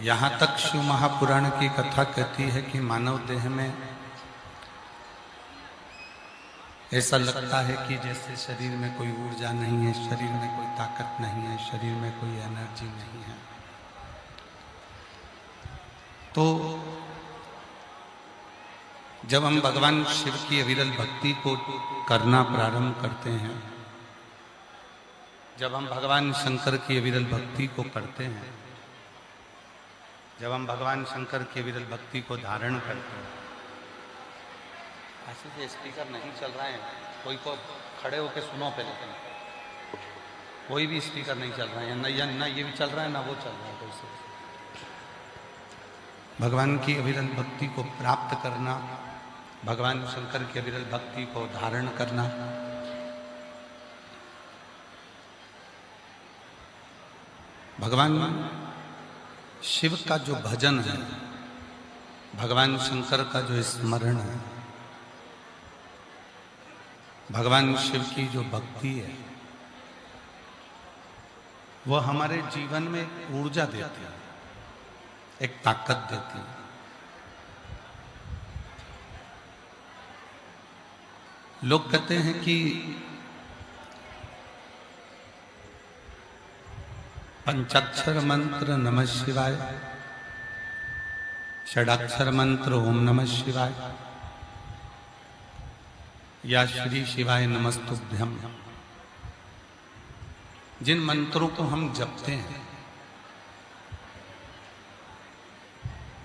यहाँ तक शिव महापुराण की कथा कहती है कि मानव देह में ऐसा लगता है कि जैसे शरीर में कोई ऊर्जा नहीं है, शरीर में कोई ताकत नहीं है, शरीर में कोई एनर्जी नहीं है। तो जब हम भगवान शिव की अविरल भक्ति को करना प्रारंभ करते हैं, जब हम भगवान शंकर की अविरल भक्ति को करते हैं, जब हम भगवान शंकर की अविरल भक्ति को धारण करते हैं, ऐसे से स्पीकर नहीं चल रहा है, कोई को खड़े होके सुनो पहले, कोई भी स्पीकर नहीं चल रहा है, ना ये भी चल रहा है ना वो चल रहा है। कोई से भगवान की अविरल भक्ति को प्राप्त करना, भगवान शंकर की अविरल भक्ति को धारण करना, भगवान शिव का जो भजन है, भगवान शंकर का जो स्मरण है, भगवान शिव की जो भक्ति है, वह हमारे जीवन में एक ऊर्जा देती है, एक ताकत देती है। लोग कहते हैं कि पंचाक्षर मंत्र नमः शिवाय, षडाक्षर मंत्र ओम नमः शिवाय या श्री शिवाय नमस्तुभ्यम, जिन मंत्रों को हम जपते हैं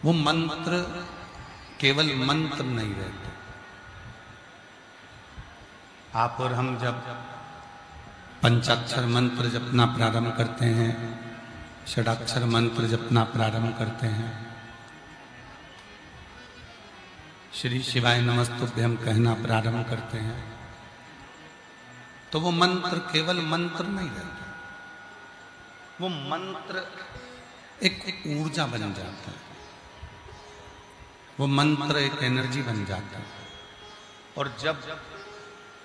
वो मंत्र केवल मंत्र नहीं रहते। आप और हम जब पंचाक्षर मंत्र जपना प्रारंभ करते हैं, षडाक्षर मंत्र जपना प्रारंभ करते हैं, श्री शिवाय नमस्तुभ्यम कहना प्रारंभ करते हैं, तो वो मंत्र केवल मंत्र नहीं रहता, वो मंत्र एक ऊर्जा बन जाता है, वो मंत्र एक एनर्जी बन जाता है। और जब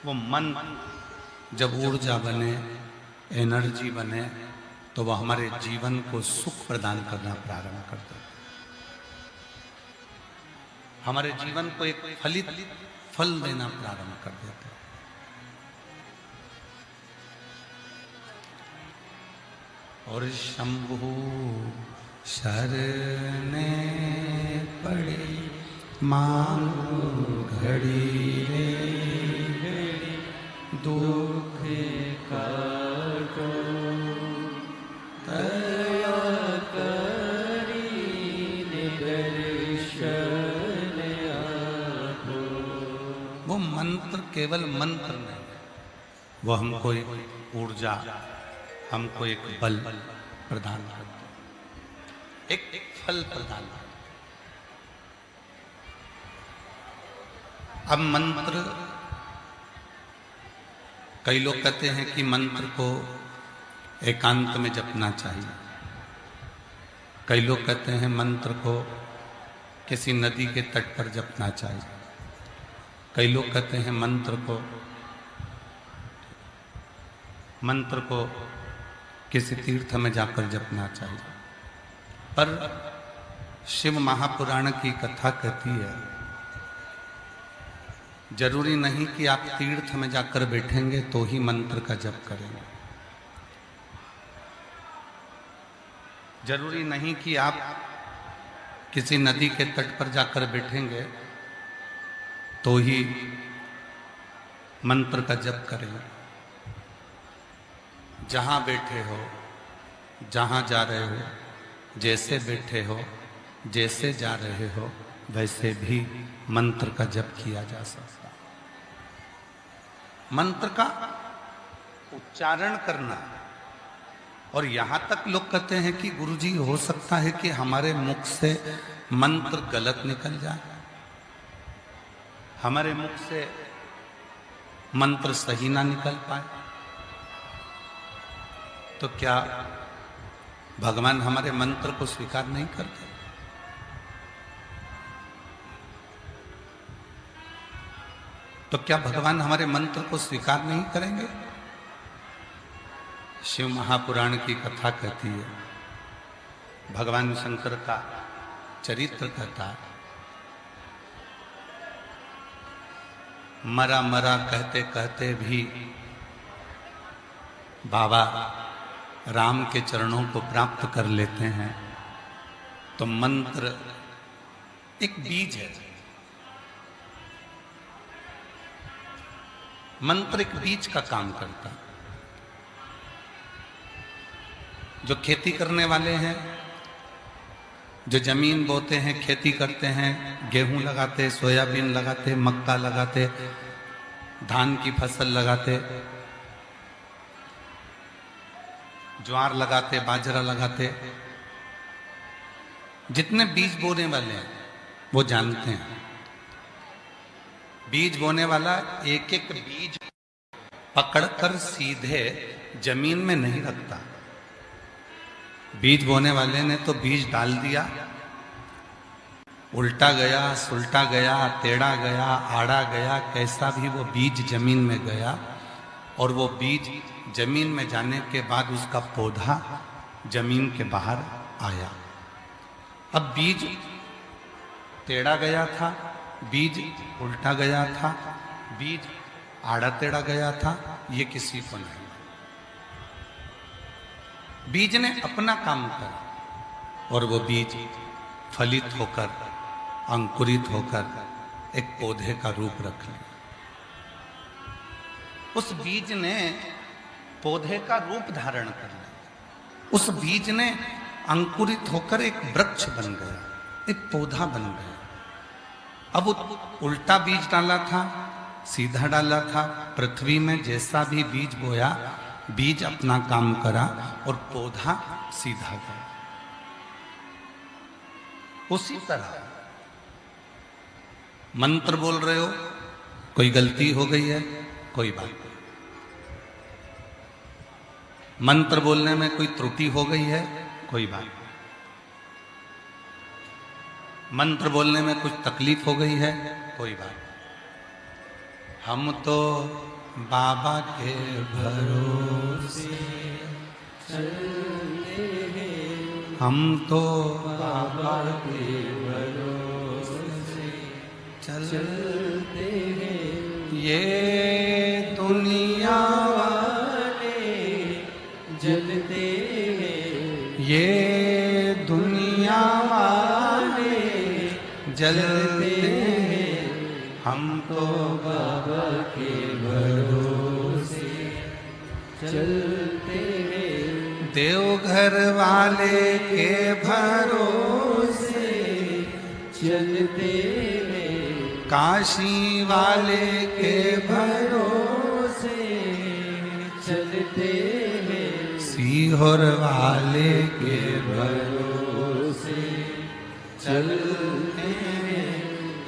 वो मंत्र जब ऊर्जा बने, एनर्जी बने, तो वो हमारे जीवन को सुख प्रदान करना प्रारंभ करता है, हमारे जीवन को एक फलित फल देना प्रारंभ कर देता है। और शंभु शरणे पड़ी मांगू घड़ी रे, दुख काटो दया करी दर्शन आपो। वो मंत्र केवल मंत्र नहीं, वो हमको एक ऊर्जा, हमको एक बल प्रदान करता है, एक फल प्रदान करता है। अब मंत्र, कई लोग कहते हैं कि मंत्र को एकांत में जपना चाहिए, कई लोग कहते हैं मंत्र को किसी नदी के तट पर जपना चाहिए, कई लोग कहते हैं मंत्र को किसी तीर्थ में जाकर जपना चाहिए। पर शिव महापुराण की कथा कहती है, जरूरी नहीं कि आप तीर्थ में जाकर बैठेंगे तो ही मंत्र का जप करेंगे, जरूरी नहीं कि आप किसी नदी के तट पर जाकर बैठेंगे तो ही मंत्र का जप करेंगे। जहां बैठे हो, जहां जा रहे हो, जैसे बैठे हो, जैसे जा रहे हो, वैसे भी मंत्र का जप किया जा सकता है। मंत्र का उच्चारण करना, और यहां तक लोग कहते हैं कि गुरुजी हो सकता है कि हमारे मुख से मंत्र गलत निकल जाए, हमारे मुख से मंत्र सही ना निकल पाए, तो क्या भगवान हमारे मंत्र को स्वीकार नहीं करते? तो क्या भगवान हमारे मंत्र को स्वीकार नहीं करेंगे? शिव महापुराण की कथा कहती है, भगवान शंकर का चरित्र कहता है। मरा मरा कहते कहते भी बाबा राम के चरणों को प्राप्त कर लेते हैं। तो मंत्र एक बीज है, मंत्र एक बीज का काम करता है। जो खेती करने वाले हैं, जो जमीन बोते हैं, खेती करते हैं, गेहूं लगाते, सोयाबीन लगाते, मक्का लगाते, धान की फसल लगाते, ज्वार लगाते, बाजरा लगाते, जितने बीज बोने वाले हैं वो जानते हैं। बीज बोने वाला एक एक बीज पकड़कर सीधे जमीन में नहीं रखता। बीज बोने वाले ने तो बीज डाल दिया, उल्टा गया, सुलटा गया, टेढ़ा गया, आड़ा गया, कैसा भी वो बीज जमीन में गया, और वो बीज जमीन में जाने के बाद उसका पौधा जमीन के बाहर आया। अब बीज टेढ़ा गया था, बीज उल्टा गया था, बीज आड़ा टेढ़ा गया था, ये किसी को नहीं। बीज ने अपना काम किया और वो बीज फलित होकर, अंकुरित होकर एक पौधे का रूप रख लिया। उस बीज ने पौधे का रूप धारण कर लिया। उस बीज ने अंकुरित होकर एक वृक्ष बन गया, एक पौधा बन गया। अब उल्टा बीज डाला था, सीधा डाला था, पृथ्वी में जैसा भी बीज बोया, बीज अपना काम करा और पौधा सीधा गया। उसी तरह मंत्र बोल रहे हो, कोई गलती हो गई है, कोई बात नहीं। मंत्र बोलने में कोई त्रुटि हो गई है, कोई बात नहीं। मंत्र बोलने में कुछ तकलीफ हो गई है, कोई बात नहीं। हम तो बाबा के भरोसे चलते हैं, हम तो बाबा के भरोसे चलते हैं। ये दुनिया वाले जलते हैं, ये दुनिया वाले जलते हैं, हम तो बाबा के भरोसे चलते हैं। देवघर वाले के भरोसे चलते हैं, काशी वाले के भरोसे चलते हैं, सीहोर वाले के भरोसे चलते हैं,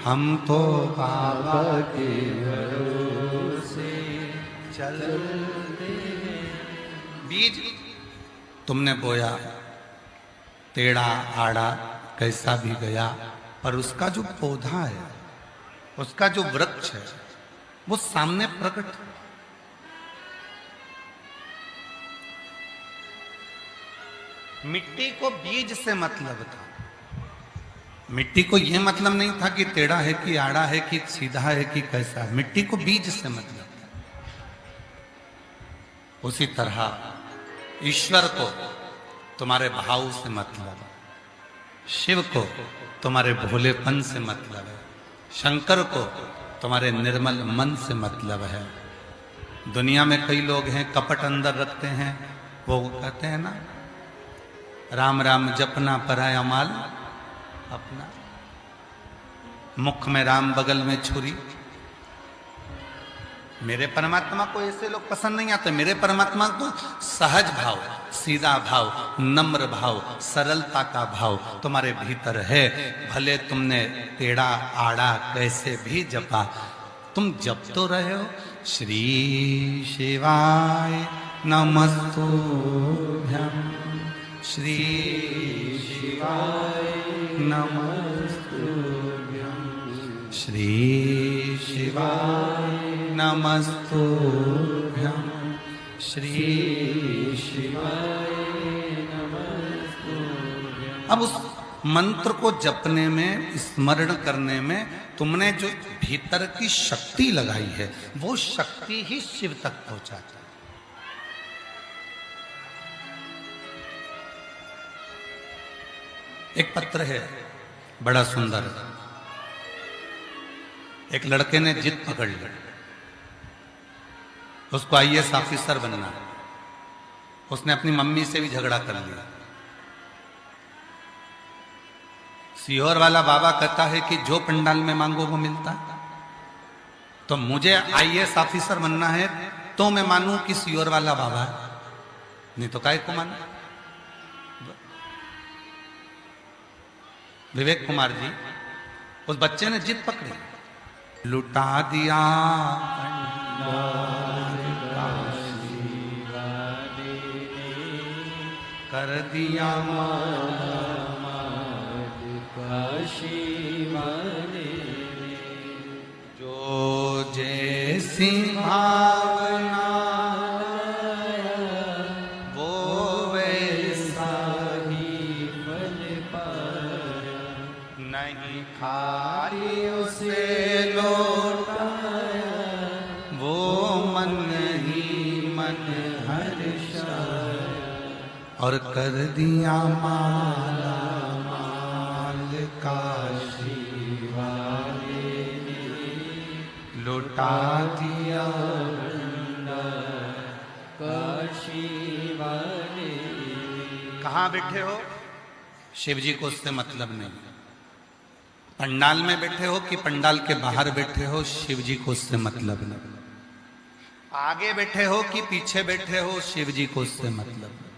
हम तो बाबा के भरोसे चलते हैं। बीज तुमने बोया, टेढ़ा आड़ा कैसा भी गया, पर उसका जो पौधा है, उसका जो वृक्ष है, वो सामने प्रकट है। मिट्टी को बीज से मतलब था। मिट्टी को यह मतलब नहीं था कि टेढ़ा है कि आड़ा है कि सीधा है कि कैसा है। मिट्टी को बीज से मतलब था। उसी तरह ईश्वर को तुम्हारे भाव से मतलब है, शिव को तुम्हारे भोलेपन से मतलब है, शंकर को तुम्हारे निर्मल मन से मतलब है। दुनिया में कई लोग हैं कपट अंदर रखते हैं, वो कहते हैं ना, राम राम जपना पराया माल अपना, मुख में राम बगल में छुरी। मेरे परमात्मा को ऐसे लोग पसंद नहीं आते। मेरे परमात्मा को सहज भाव, सीधा भाव, नम्र भाव, सरलता का भाव तुम्हारे भीतर है। भले तुमने टेढ़ा आड़ा कैसे भी जपा, तुम जप तो रहे हो। श्री शिवाय नमस्तुभ्यं, श्री शिवाय नमस्तुभ्यं, श्री शिवाय नमस्तुभ्यं, श्री शिवाय नमस्तुभ्यं, अब उस मंत्र को जपने में, स्मरण करने में तुमने जो भीतर की शक्ति लगाई है, वो शक्ति ही शिव तक पहुंचाती है। एक पत्र है बड़ा सुंदर, एक लड़के ने जिद पकड़ ली, उसको आईएएस ऑफिसर बनना है। उसने अपनी मम्मी से भी झगड़ा कर लिया। सीहोर वाला बाबा कहता है कि जो पंडाल में मांगो वो मिलता है, तो मुझे आईएएस ऑफिसर बनना है तो मैं मानूं कि सीहोर वाला बाबा है, नहीं तो काहे को मानूं। विवेक कुमार जी, उस बच्चे ने जिद पकड़ी, लुटा दिया कर दिया जो जैसी भावना वो वैसा ही बन पाया, नहीं खाली उसे लौटाया, वो मन ही मन हर्षाया, और कर दिया माला माल काशी वाले ने, लुटा दिया काशी वाले। कहाँ बैठे हो, शिव जी को उससे मतलब नहीं। पंडाल में बैठे हो कि पंडाल के बाहर बैठे हो, शिव जी को उससे मतलब नहीं। आगे बैठे हो कि पीछे बैठे हो, शिव जी को उससे मतलब नहीं।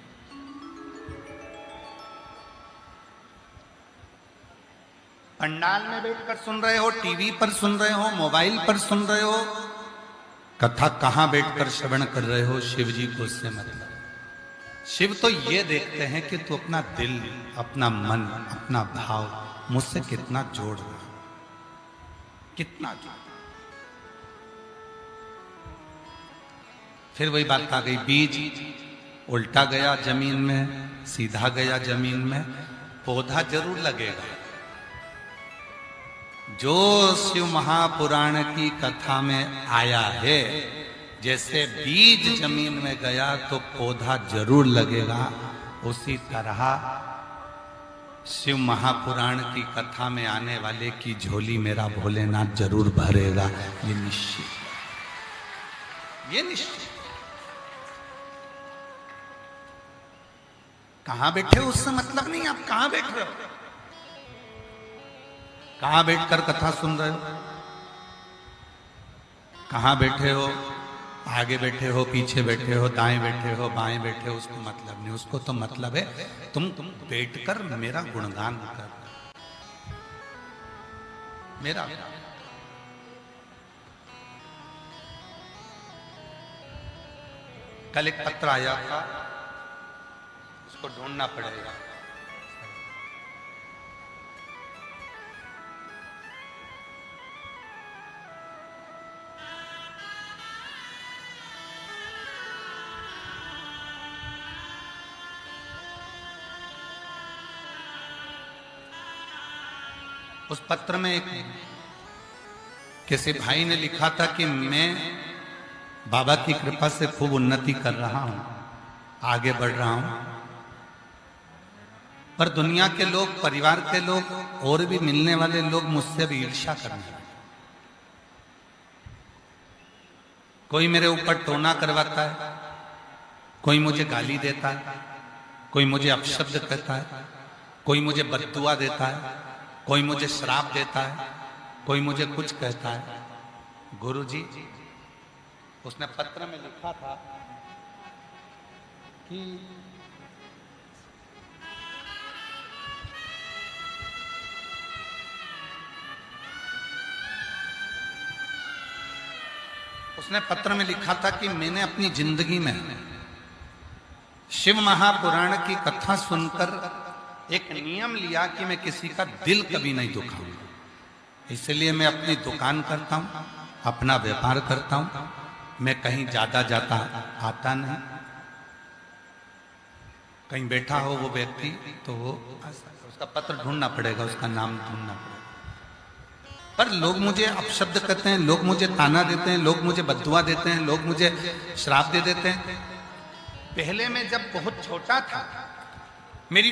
पंडाल में बैठकर सुन रहे हो, टीवी पर सुन रहे हो, मोबाइल पर सुन रहे हो, कथा कहां बैठकर श्रवण कर रहे हो, शिव जी को उससे मतलब। शिव तो ये देखते हैं कि तू अपना दिल, अपना मन, अपना भाव मुझसे कितना जोड़ रहा है, कितना जोड़। फिर वही बात आ गई, बीज उल्टा गया जमीन में, सीधा गया जमीन में, पौधा जरूर लगेगा। जो शिव महापुराण की कथा में आया है, जैसे बीज जमीन में गया तो पौधा जरूर लगेगा, उसी तरह शिव महापुराण की कथा में आने वाले की झोली मेरा भोलेनाथ जरूर भरेगा, ये निश्चित, ये निश्चित। कहां बैठे हो उससे मतलब नहीं, आप कहां बैठ रहे हो, कहां बैठकर कथा सुन रहे हो, कहां बैठे हो, आगे बैठे हो, पीछे बैठे हो, दाएं बैठे हो, बाएं बैठे हो, उसको मतलब नहीं। उसको तो मतलब है तुम बैठकर मेरा गुणगान कर, मेरा। कल एक पत्र आया था, उसको ढूंढना पड़ेगा। उस पत्र में एक किसी भाई ने लिखा था कि मैं बाबा की कृपा से खूब उन्नति कर रहा हूं, आगे बढ़ रहा हूं, पर दुनिया के लोग, परिवार के लोग और भी मिलने वाले लोग मुझसे भी ईर्ष्या करने लगे। कोई मेरे ऊपर टोना करवाता है, कोई मुझे गाली देता है, कोई मुझे अपशब्द कहता है, कोई मुझे बद्दुआ देता है, कोई मुझे श्राप देता है, कोई मुझे कुछ कहता है। गुरुजी, उसने पत्र में लिखा था कि उसने पत्र में लिखा था कि मैंने अपनी जिंदगी में शिव महापुराण की कथा सुनकर एक नियम लिया कि मैं किसी का दिल कभी नहीं दुखाऊंगा। इसलिए मैं अपनी दुकान करता हूं, अपना व्यापार करता हूं, मैं कहीं ज्यादा जाता आता नहीं। कहीं बैठा हो वो व्यक्ति तो वो उसका पत्र ढूंढना पड़ेगा, उसका नाम ढूंढना पड़ेगा। पर लोग मुझे अपशब्द कहते हैं, लोग मुझे ताना देते हैं, लोग मुझे बद्दुआ देते हैं, लोग मुझे श्राप दे देते हैं। पहले मैं जब बहुत छोटा था, मेरी